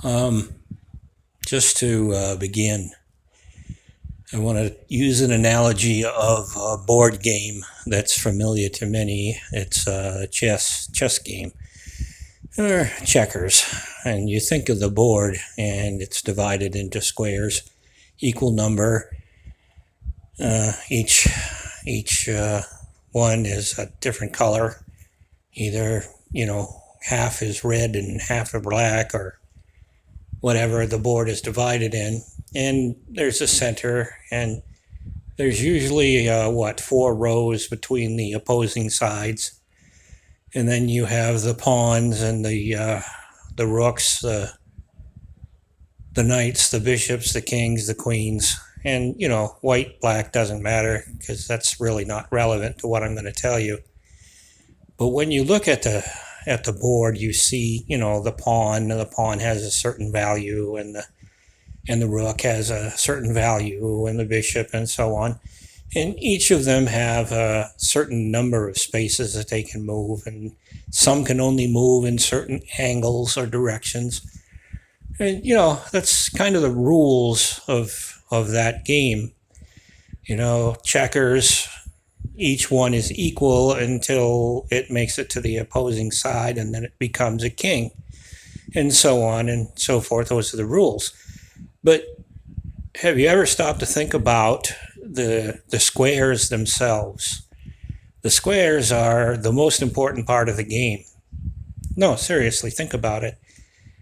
Um, just to begin, I want to use an analogy of a board game that's familiar to many. It's a chess game, or checkers. And you think of the board, and it's divided into squares, equal number. Each one is a different color. Either half is red and half are black, or whatever the board is divided in. And there's a center, and there's usually four rows between the opposing sides, and then you have the pawns and the rooks, the knights, the bishops, the kings, the queens, and white, black doesn't matter because that's really not relevant to what I'm going to tell you. But when you look at the board, you see the pawn. The pawn has a certain value, and the rook has a certain value, and the bishop, and so on. And each of them have a certain number of spaces that they can move, and some can only move in certain angles or directions. And that's kind of the rules of that game. Checkers, each one is equal until it makes it to the opposing side, and then it becomes a king, and so on and so forth. Those are the rules. But have you ever stopped to think about the squares themselves? The squares are the most important part of the game. No, seriously, think about it.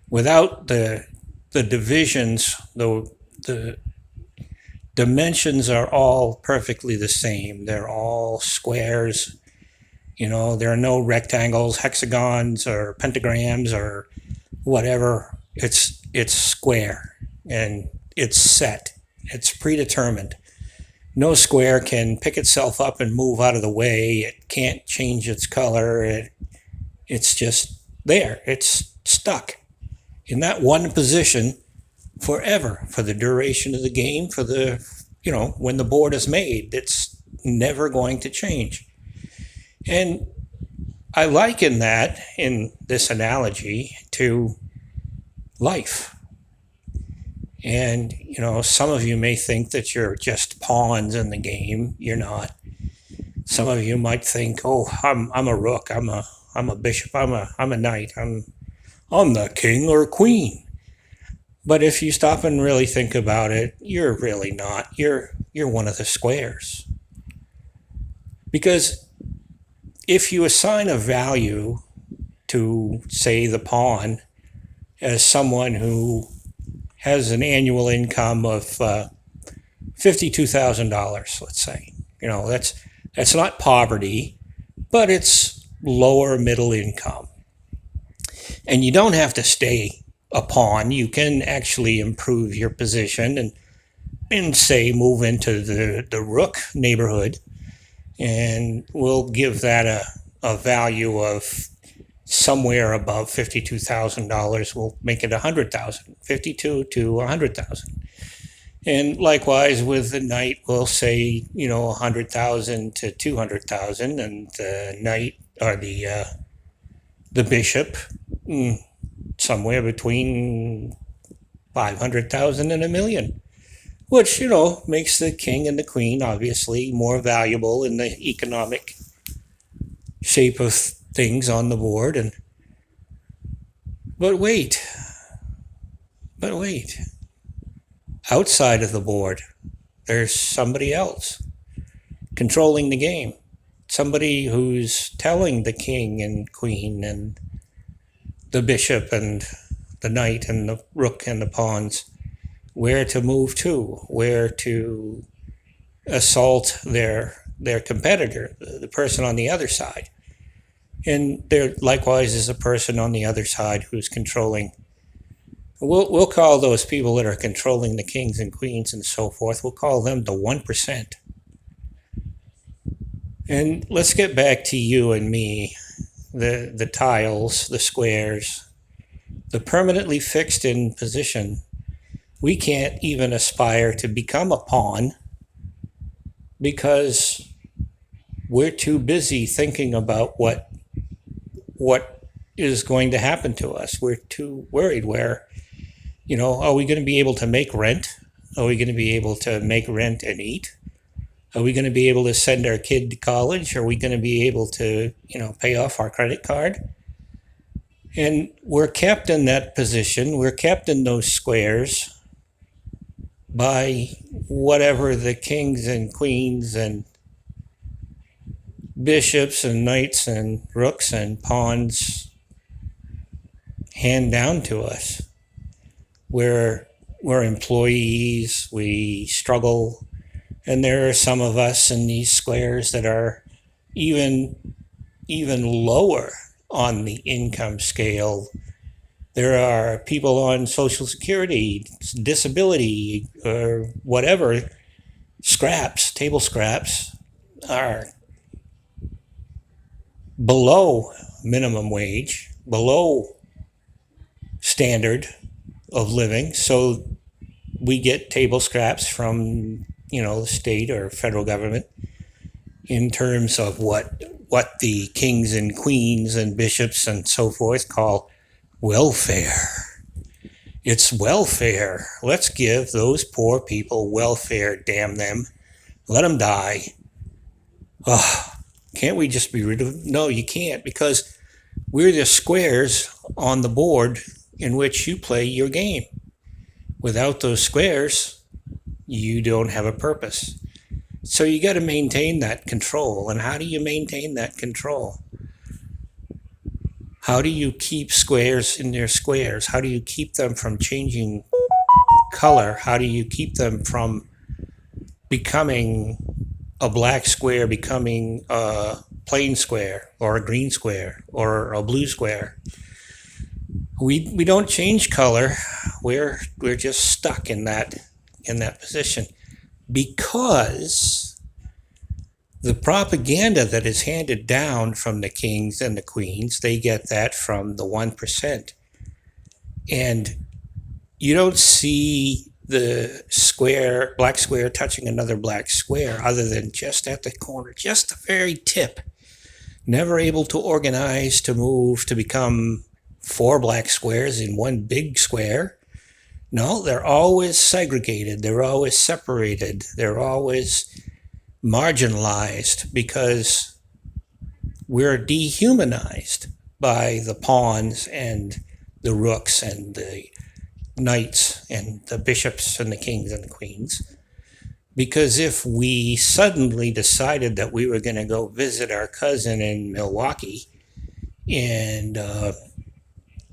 Without the divisions, the dimensions are all perfectly the same. They're all squares. There are no rectangles, hexagons, or pentagrams, or whatever. It's square, and it's set. It's predetermined. No square can pick itself up and move out of the way. It can't change its color. It's just there. It's stuck in that one position forever, for the duration of the game, when the board is made. It's never going to change. And I liken that, in this analogy, to life. And, some of you may think that you're just pawns in the game. You're not. Some of you might think, oh, I'm a rook, I'm a bishop, I'm a knight, I'm the king or queen. But if you stop and really think about it, you're really not. You're one of the squares. Because if you assign a value to, say, the pawn as someone who has an annual income of $52,000, let's say, that's not poverty, but it's lower middle income. And you don't have to stay a pawn. You can actually improve your position and say move into the rook neighborhood, and we'll give that a value of somewhere above $52,000. We'll make it $100,000, 52 to 100,000. And likewise with the knight, we'll say 100,000 to 200,000, and the knight, or the bishop, somewhere between 500,000 and $1 million, which, makes the king and the queen obviously more valuable in the economic shape of things on the board. But wait, outside of the board, there's somebody else controlling the game. Somebody who's telling the king and queen and the bishop and the knight and the rook and the pawns where to move to, where to assault their competitor, the person on the other side. And there likewise is a person on the other side who's controlling. We'll call those people that are controlling the kings and queens and so forth, we'll call them the 1%. And let's get back to you and me, the tiles, the squares, the permanently fixed in position. We can't even aspire to become a pawn because we're too busy thinking about what is going to happen to us. We're too worried. We're Are we going to be able to make rent? Are we going to be able to make rent and eat? Are we going to be able to send our kid to college? Are we going to be able to, pay off our credit card? And we're kept in that position. We're kept in those squares by whatever the kings and queens and bishops and knights and rooks and pawns hand down to us. We're employees. We struggle, and there are some of us in these squares that are even lower on the income scale. There are people on Social Security, disability, or whatever, scraps, table scraps, are below minimum wage, below standard of living. So we get table scraps from, the state or federal government in terms of what the kings and queens and bishops and so forth call welfare. It's welfare. Let's give those poor people welfare, damn them. Let them die. Can't we just be rid of them? No, you can't, because we're the squares on the board in which you play your game. Without those squares, you don't have a purpose. So you got to maintain that control. And how do you maintain that control? How do you keep squares in their squares? How do you keep them from changing color? How do you keep them from becoming a black square, becoming a plain square, or a green square, or a blue square? We don't change color. We're just stuck in that position, because the propaganda that is handed down from the kings and the queens, they get that from the 1%. And you don't see the black square touching another black square other than just at the corner, just the very tip. Never able to organize, to move, to become 4 black squares in one big square. No, they're always segregated. They're always separated. They're always marginalized, because we're dehumanized by the pawns and the rooks and the knights and the bishops and the kings and the queens. Because if we suddenly decided that we were going to go visit our cousin in Milwaukee and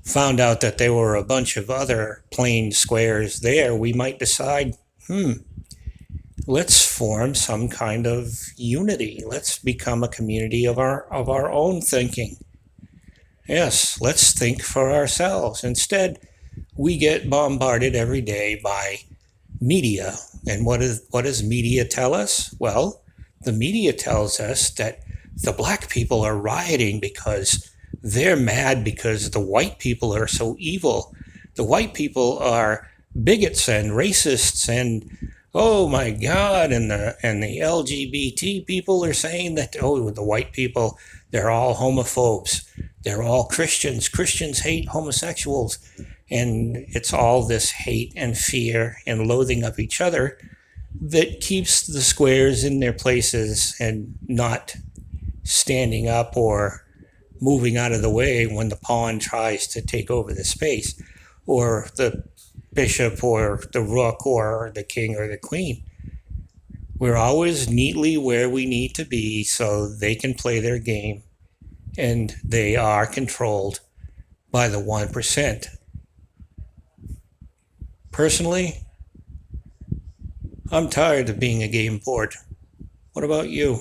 found out that there were a bunch of other plain squares there, we might decide, let's form some kind of unity. Let's become a community of our own thinking. Yes, let's think for ourselves. Instead, we get bombarded every day by media. And what does media tell us? Well, the media tells us that the black people are rioting because they're mad because the white people are so evil. The white people are bigots and racists, and oh my God, and the LGBT people are saying that, the white people, they're all homophobes. They're all Christians. Christians hate homosexuals. And it's all this hate and fear and loathing of each other that keeps the squares in their places and not standing up or moving out of the way when the pawn tries to take over the space, or the bishop or the rook or the king or the queen. We're always neatly where we need to be so they can play their game, and they are controlled by the 1%. Personally, I'm tired of being a game board. What about you?